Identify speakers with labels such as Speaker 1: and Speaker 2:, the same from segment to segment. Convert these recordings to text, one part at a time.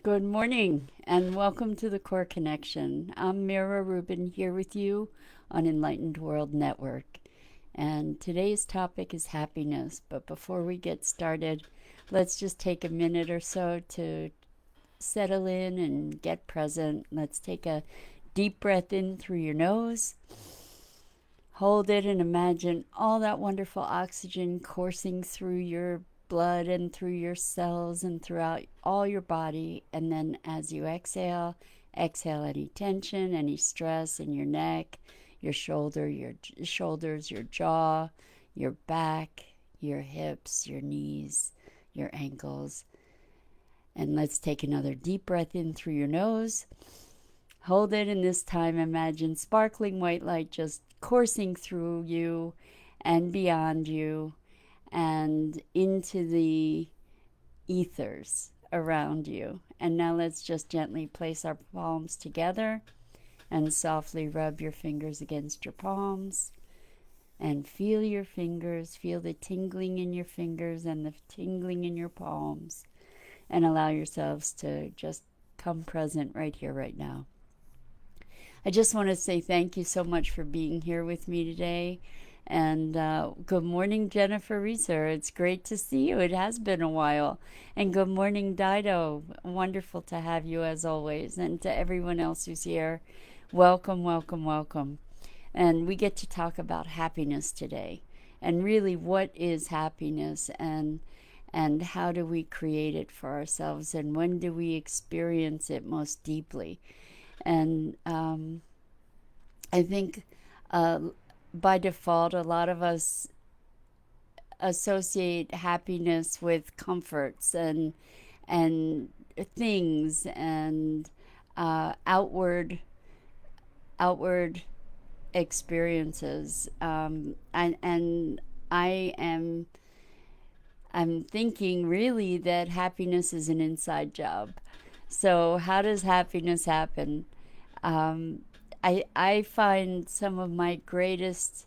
Speaker 1: Good morning and welcome to the Core Connection. I'm Mira Rubin here with you on Enlightened World Network. And today's topic is happiness. But before we get started, let's just take a minute or so to settle in and get present. Let's take a deep breath in through your nose. Hold it and imagine all that wonderful oxygen coursing through your blood and through your cells and throughout all your body. And then as you exhale, exhale any tension, any stress in your neck, your shoulders, your jaw, your back, your hips, your knees, your ankles. And let's take another deep breath in through your nose. Hold it, and this time imagine sparkling white light just coursing through you and beyond you and into the ethers around you. And now let's just gently place our palms together and softly rub your fingers against your palms and feel your fingers, feel the tingling in your fingers and the tingling in your palms, and allow yourselves to just come present right here, right now. I just want to say thank you so much for being here with me today. And good morning, Jennifer Reeser. It's great to see you. It has been a while. And good morning, Dido. Wonderful to have you as always. And to everyone else who's here, welcome, welcome, welcome. And we get to talk about happiness today. And really, what is happiness, and how do we create it for ourselves, and when do we experience it most deeply? And I think by default, a lot of us associate happiness with comforts and things and outward experiences. And I am I'm thinking really that happiness is an inside job. So how does happiness happen? Um, I find some of my greatest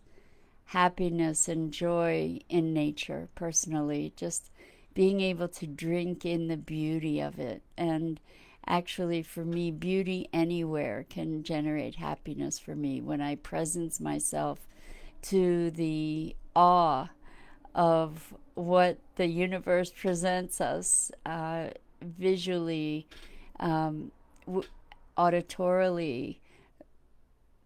Speaker 1: happiness and joy in nature personally, just being able to drink in the beauty of it. And actually, for me, beauty anywhere can generate happiness for me when I presence myself to the awe of what the universe presents us visually, um, w- auditorily,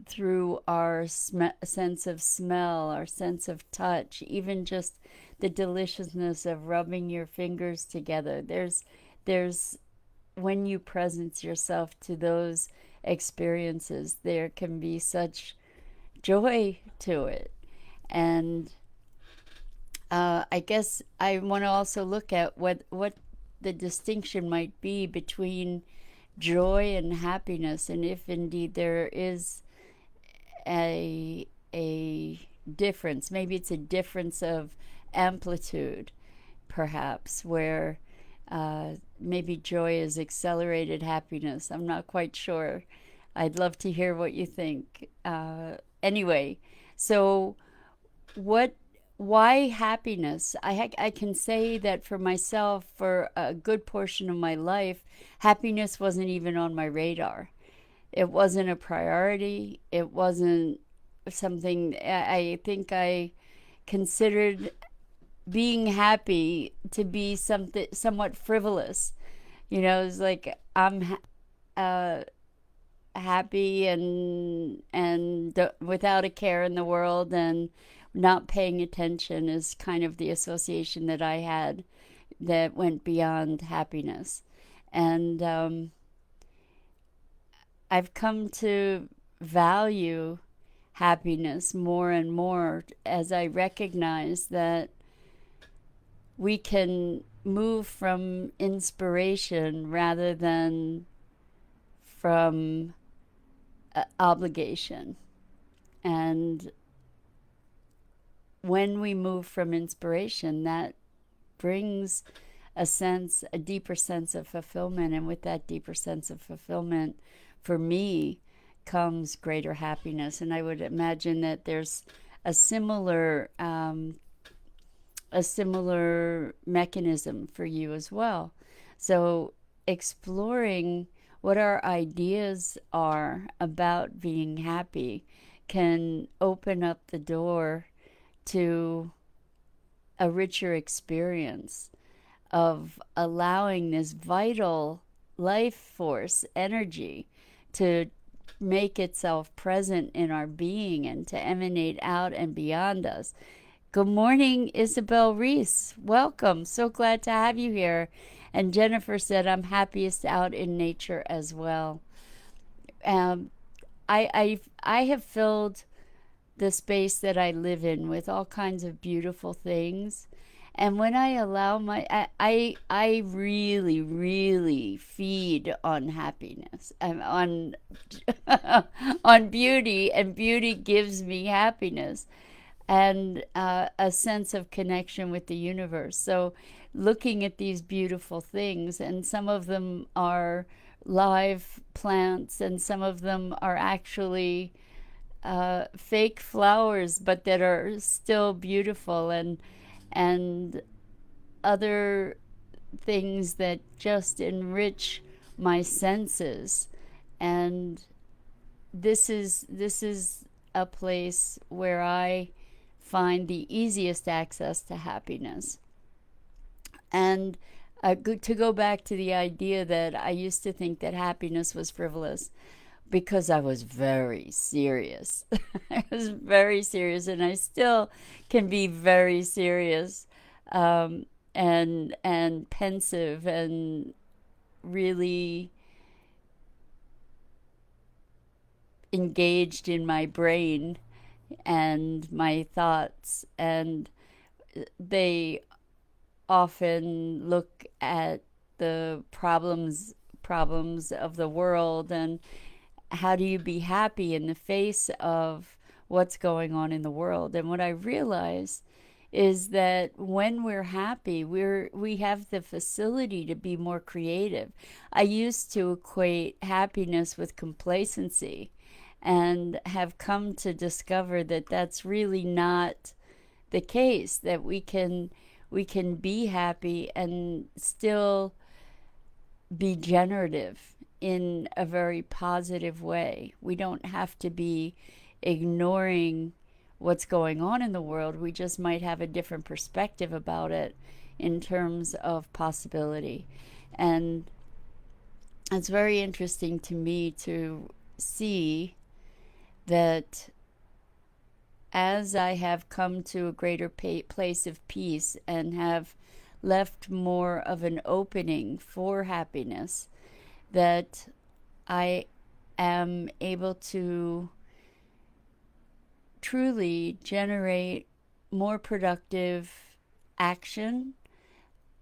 Speaker 1: through our sense of smell, our sense of touch, even just the deliciousness of rubbing your fingers together. There's when you presence yourself to those experiences, there can be such joy to it. And I guess I want to also look at what the distinction might be between joy and happiness, and if indeed there is a difference. Maybe it's a difference of amplitude, perhaps, where maybe joy is accelerated happiness. I'm not quite sure. I'd love to hear what you think. Anyway, so what why happiness? I can say that for myself, for a good portion of my life, happiness wasn't even on my radar. It wasn't a priority. It wasn't something I think I considered being happy to be something somewhat frivolous. It's like I'm uh, happy and without a care in the world, and not paying attention is kind of the association that I had that went beyond happiness. And I've come to value happiness more and more as I recognize that we can move from inspiration rather than from obligation. And when we move from inspiration, that brings a deeper sense of fulfillment. And with that deeper sense of fulfillment, for me, comes greater happiness. And I would imagine that there's a similar a similar mechanism for you as well. So exploring what our ideas are about being happy can open up the door to a richer experience of allowing this vital life force energy to make itself present in our being and to emanate out and beyond us. Good morning, Isabel Reese. Welcome. So glad to have you here. And Jennifer said, I'm happiest out in nature as well. Um, I have filled the space that I live in with all kinds of beautiful things. And when I allow I really, really feed on happiness and on on beauty, and beauty gives me happiness and a sense of connection with the universe. So, looking at these beautiful things, and some of them are live plants, and some of them are actually fake flowers, but that are still beautiful, and other things that just enrich my senses. And this is a place where I find the easiest access to happiness. And to go back to the idea that I used to think that happiness was frivolous because I was very serious. I was very serious, and I still can be very serious, um, and pensive and really engaged in my brain and my thoughts, and they often look at the problems of the world, and how do you be happy in the face of what's going on in the world. And what I realize is that when we're happy, we have the facility to be more creative. I used to equate happiness with complacency, and have come to discover that that's really not the case, that we can be happy and still be generative in a very positive way. We don't have to be ignoring what's going on in the world. We just might have a different perspective about it in terms of possibility. And it's very interesting to me to see that as I have come to a greater place of peace and have left more of an opening for happiness, that I am able to truly generate more productive action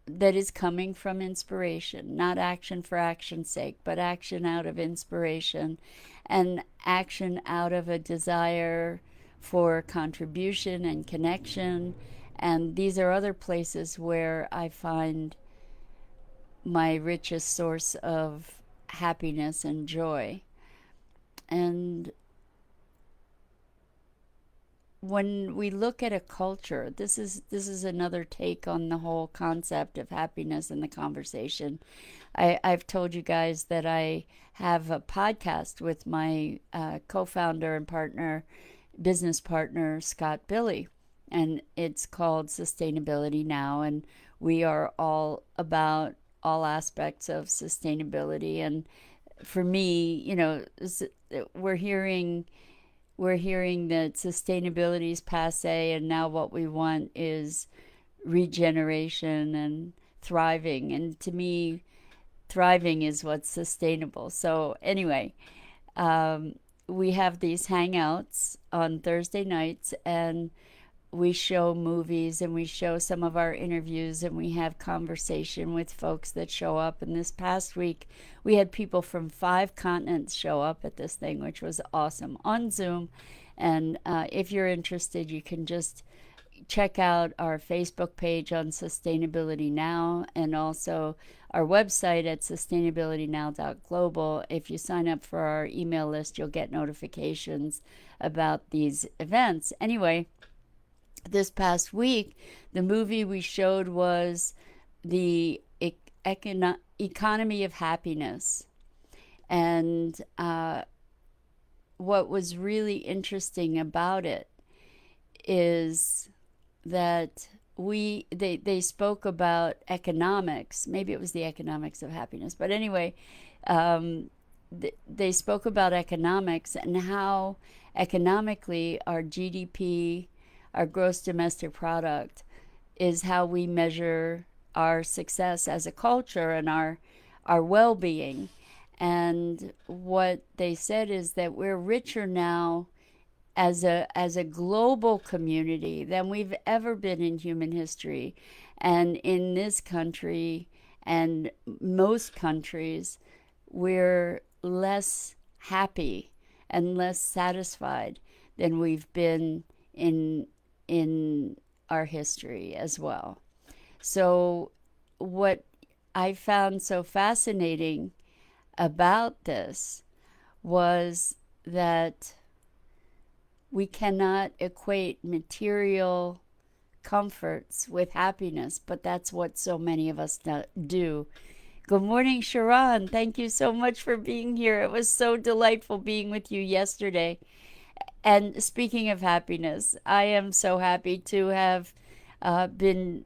Speaker 1: that is coming from inspiration, not action for action's sake, but action out of inspiration, and action out of a desire for contribution and connection. And these are other places where I find my richest source of happiness and joy. And when we look at a culture, this is another take on the whole concept of happiness in the conversation. I've told you guys that I have a podcast with my co-founder and partner, business partner, Scott Billy, and it's called Sustainability Now, and we are all about all aspects of sustainability. And for me, we're hearing we're hearing that sustainability is passe, and now what we want is regeneration and thriving. And to me, thriving is what's sustainable. So anyway, um, we have these hangouts on Thursday nights, and we show movies, and we show some of our interviews, and we have conversation with folks that show up. And this past week we had people from 5 continents show up at this thing, which was awesome, on Zoom. And if you're interested, you can just check out our Facebook page on Sustainability Now, and also our website at sustainabilitynow.global. If you sign up for our email list, you'll get notifications about these events. Anyway, this past week, the movie we showed was the economy of happiness. And what was really interesting about it is that they spoke about economics. Maybe it was the economics of happiness, but anyway, um, they spoke about economics and how economically our GDP, our gross domestic product, is how we measure our success as a culture and our well-being. And what they said is that we're richer now as a global community than we've ever been in human history. And in this country and most countries, we're less happy and less satisfied than we've been in our history as well. So what I found so fascinating about this was that we cannot equate material comforts with happiness, but that's what so many of us do. Good morning, Sharon. Thank you so much for being here. It was so delightful being with you yesterday. And speaking of happiness, I am so happy to have been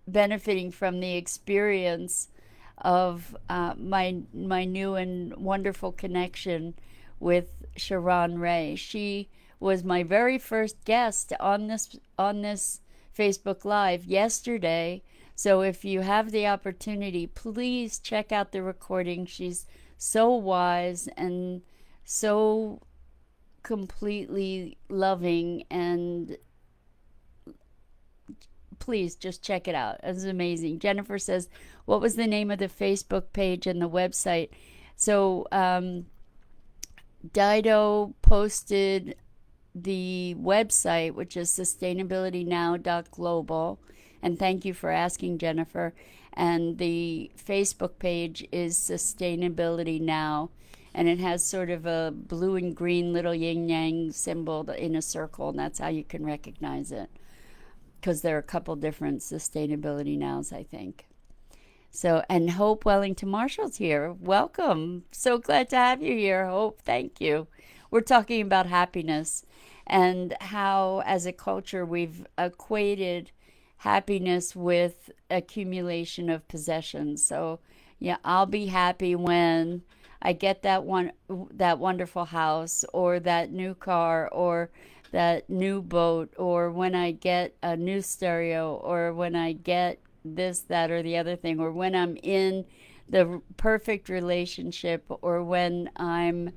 Speaker 1: benefiting from the experience of my new and wonderful connection with Sharon Ray. She was my very first guest on this Facebook Live yesterday. So if you have the opportunity, please check out the recording. She's so wise and so completely loving, and please just check it out. It's amazing. Jennifer says, what was the name of the Facebook page and the website? So Dido posted the website, which is sustainabilitynow.global. And thank you for asking, Jennifer. And the Facebook page is Sustainability Now. And it has sort of a blue and green little yin yang symbol in a circle, and that's how you can recognize it. Because there are a couple different Sustainability Nows, I think. So, and Hope Wellington Marshall's here. Welcome. So glad to have you here, Hope. Thank you. We're talking about happiness and how, as a culture, we've equated happiness with accumulation of possessions. So, yeah, I'll be happy when I get that wonderful house or that new car or that new boat, or when I get a new stereo, or when I get this, that, or the other thing, or when I'm in the perfect relationship, or when I'm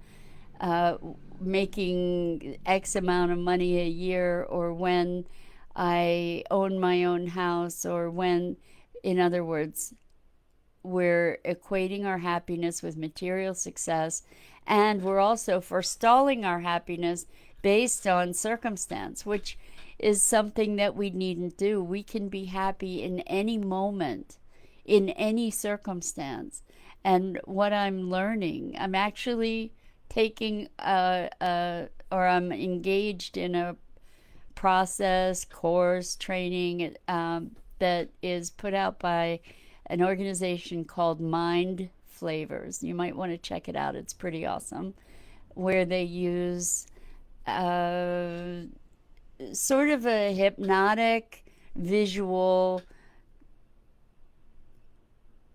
Speaker 1: making X amount of money a year, or when I own my own house, or when, in other words, we're equating our happiness with material success, and we're also forestalling our happiness based on circumstance, which is something that we needn't do. We can be happy in any moment, in any circumstance. And what I'm learning, I'm actually taking or I'm engaged in a process, course, training that is put out by an organization called Mind Flavors. You might want to check it out. It's pretty awesome. Where they use sort of a hypnotic visual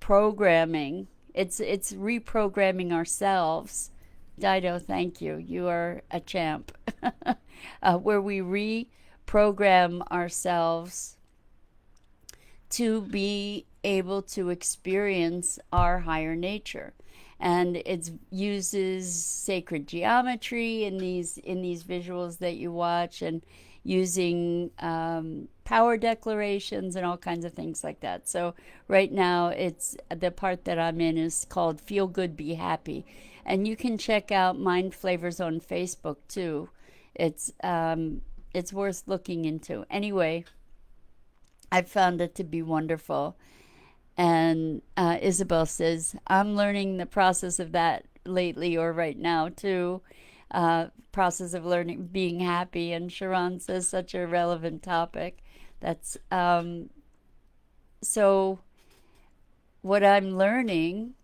Speaker 1: programming. It's reprogramming ourselves. Dido, thank you. You are a champ. Where we reprogram ourselves to be able to experience our higher nature. And it uses sacred geometry in these visuals that you watch, and using power declarations and all kinds of things like that. So right now, it's the part that I'm in is called Feel Good, Be Happy, and you can check out Mind Flavors on Facebook too. It's worth looking into. Anyway, I found it to be wonderful. And Isabel says, I'm learning the process of that lately or right now too. Process of learning, being happy. And Sharon says, such a relevant topic. That's so what I'm learning,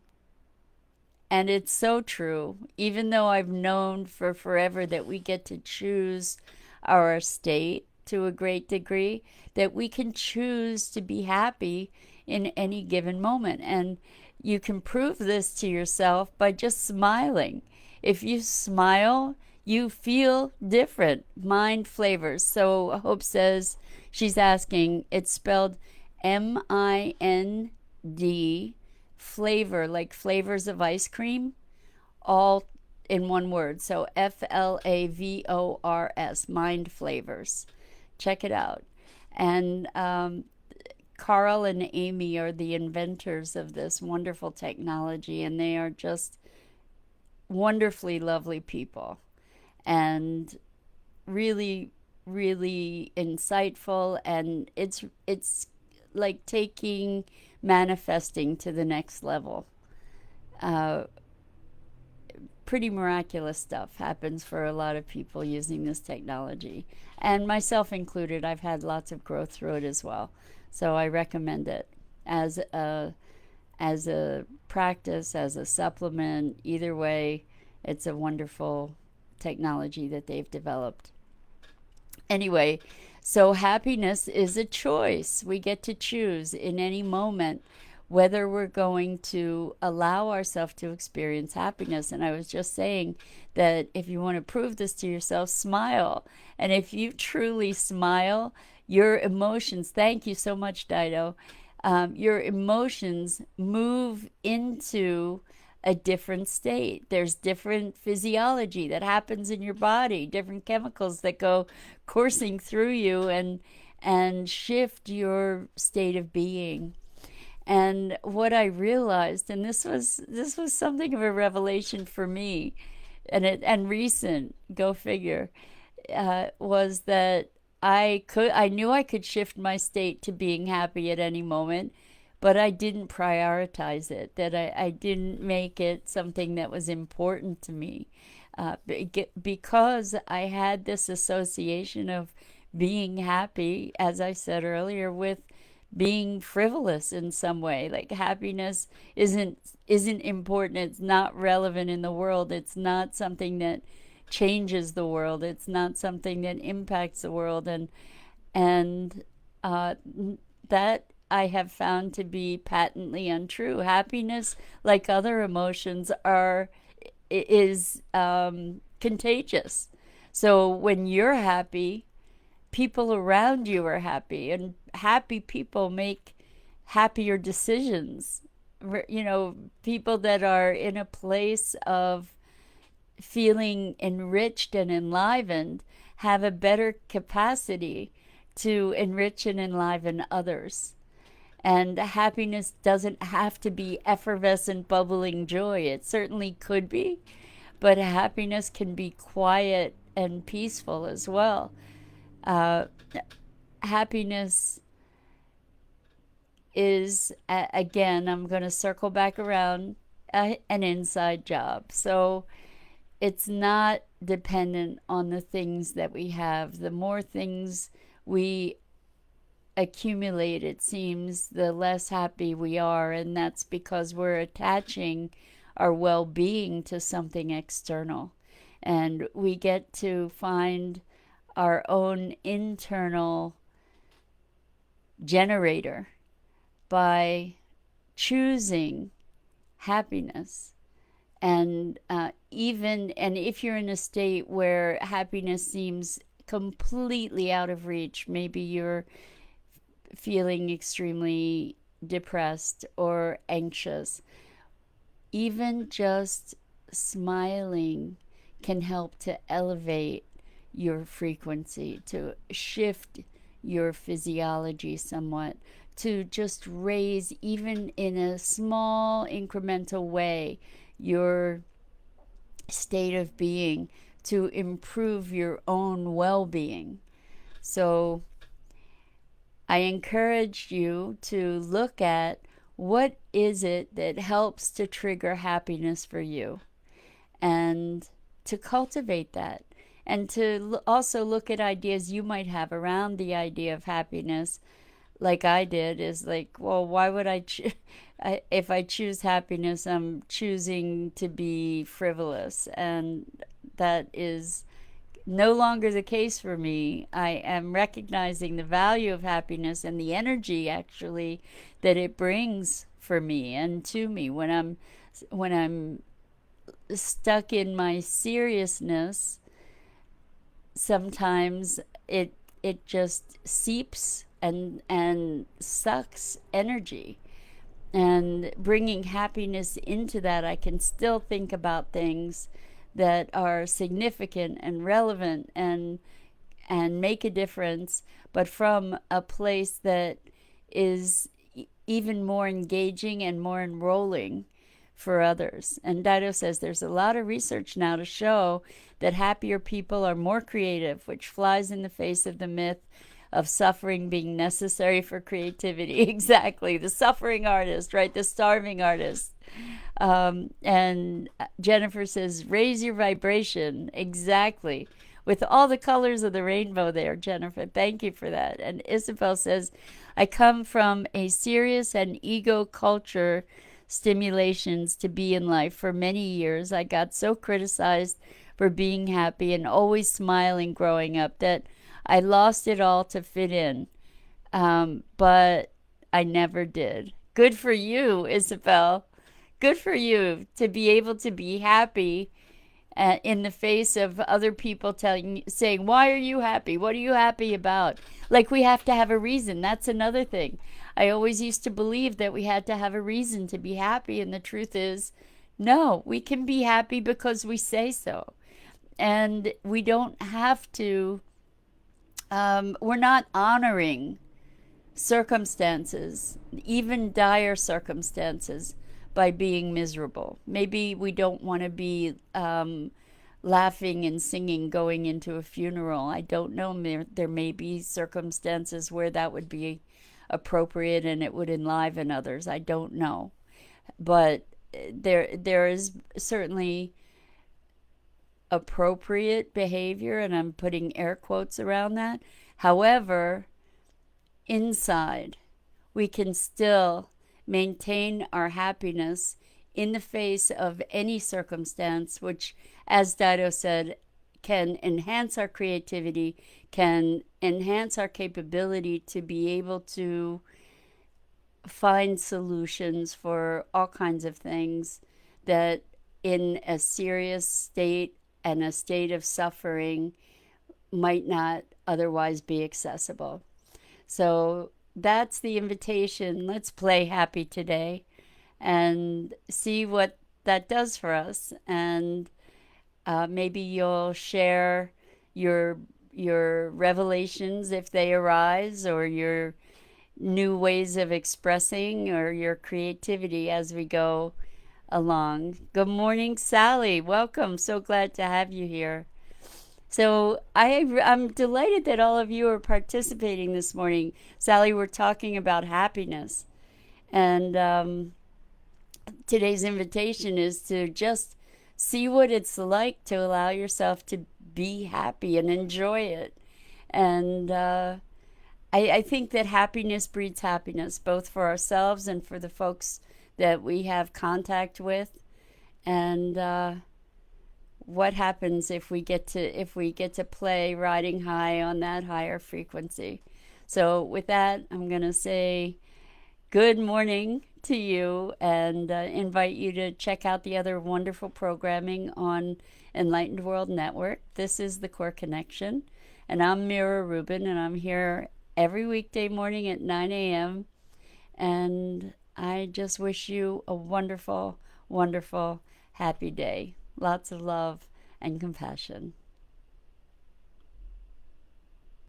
Speaker 1: and it's so true, even though I've known for forever that we get to choose our state to a great degree, that we can choose to be happy in any given moment. And you can prove this to yourself by just smiling. If you smile, you feel different. Mind flavors. So Hope says she's asking, it's spelled MIND, flavor, like flavors of ice cream, all in one word. So FLAVORS, mind flavors. Check it out. And Carl and Amy are the inventors of this wonderful technology, and they are just wonderfully lovely people and really, really insightful. And it's like taking manifesting to the next level. Uh, Pretty miraculous stuff happens for a lot of people using this technology, and myself included. I've had lots of growth through it as well, so I recommend it as a practice, as a supplement. Either way, it's a wonderful technology that they've developed. Anyway, so happiness is a choice. We get to choose in any moment whether we're going to allow ourselves to experience happiness. And I was just saying that if you want to prove this to yourself, smile. And if you truly smile, your emotions, thank you so much, Dido, your emotions move into a different state. There's different physiology that happens in your body, different chemicals that go coursing through you and shift your state of being. And what I realized, and this was something of a revelation for me, and recent, go figure, was that I knew I could shift my state to being happy at any moment, but I didn't prioritize it. That I didn't make it something that was important to me, because I had this association of being happy, as I said earlier, with being frivolous in some way. Like happiness isn't important. It's not relevant in the world. It's not something that changes the world. It's not something that impacts the world. And uh, that I have found to be patently untrue. Happiness, like other emotions, is contagious. So when you're happy, people around you are happy, and happy people make happier decisions. People that are in a place of feeling enriched and enlivened have a better capacity to enrich and enliven others. And happiness doesn't have to be effervescent, bubbling joy. It certainly could be, but happiness can be quiet and peaceful as well. Uh, Happiness is, again, I'm going to circle back around, an inside job. So it's not dependent on the things that we have. The more things we accumulate, it seems, the less happy we are. And that's because we're attaching our well being to something external. And we get to find our own internal generator by choosing happiness. And even if you're in a state where happiness seems completely out of reach, maybe you're feeling extremely depressed or anxious, even just smiling can help to elevate your frequency, to shift your physiology somewhat, to just raise, even in a small incremental way, your state of being, to improve your own well being. So I encourage you to look at what is it that helps to trigger happiness for you, and to cultivate that, and to also look at ideas you might have around the idea of happiness. Like I did, is like, well, why would if I choose happiness, I'm choosing to be frivolous, and that is no longer the case for me. I am recognizing the value of happiness and the energy actually that it brings for me and to me when I'm stuck in my seriousness. Sometimes it just seeps and sucks energy, and bringing happiness into that, I can still think about things that are significant and relevant and make a difference, but from a place that is even more engaging and more enrolling for others. And Dido says there's a lot of research now to show that happier people are more creative, which flies in the face of the myth of suffering being necessary for creativity. Exactly. The suffering artist, right? The starving artist. And Jennifer says, raise your vibration. Exactly. With all the colors of the rainbow there, Jennifer. Thank you for that. And Isabel says, I come from a serious and ego culture stimulations to be in life for many years. I got so criticized for being happy and always smiling growing up that I lost it all to fit in. But I never did. Good for you, Isabel. Good for you to be able to be happy in the face of other people saying, why are you happy? What are you happy about? Like we have to have a reason. That's another thing. I always used to believe that we had to have a reason to be happy, and the truth is, no, we can be happy because we say so. And we don't have to, we're not honoring circumstances, even dire circumstances, by being miserable. Maybe we don't want to be laughing and singing going into a funeral. I don't know. There may be circumstances where that would be appropriate and it would enliven others. I don't know. But there is certainly appropriate behavior, and I'm putting air quotes around that. However, inside, we can still maintain our happiness in the face of any circumstance, which, as Dido said, can enhance our creativity, can enhance our capability to be able to find solutions for all kinds of things that in a serious state and a state of suffering might not otherwise be accessible. So that's the invitation. Let's play happy today and see what that does for us. And maybe you'll share your your revelations if they arise, or your new ways of expressing, or your creativity as we go along. Good morning, Sally. Welcome. So glad to have you here. So I'm delighted that all of you are participating this morning. Sally, we're talking about happiness. And today's invitation is to just see what it's like to allow yourself to be happy and enjoy it. And I think that happiness breeds happiness, both for ourselves and for the folks that we have contact with. And what happens if we get to play riding high on that higher frequency? So with that, I'm going to say good morning to you, and invite you to check out the other wonderful programming on Enlightened World Network. This is the Core Connection, and I'm Mira Rubin, and I'm here every weekday morning at 9 a.m. And I just wish you a wonderful, wonderful, happy day. Lots of love and compassion.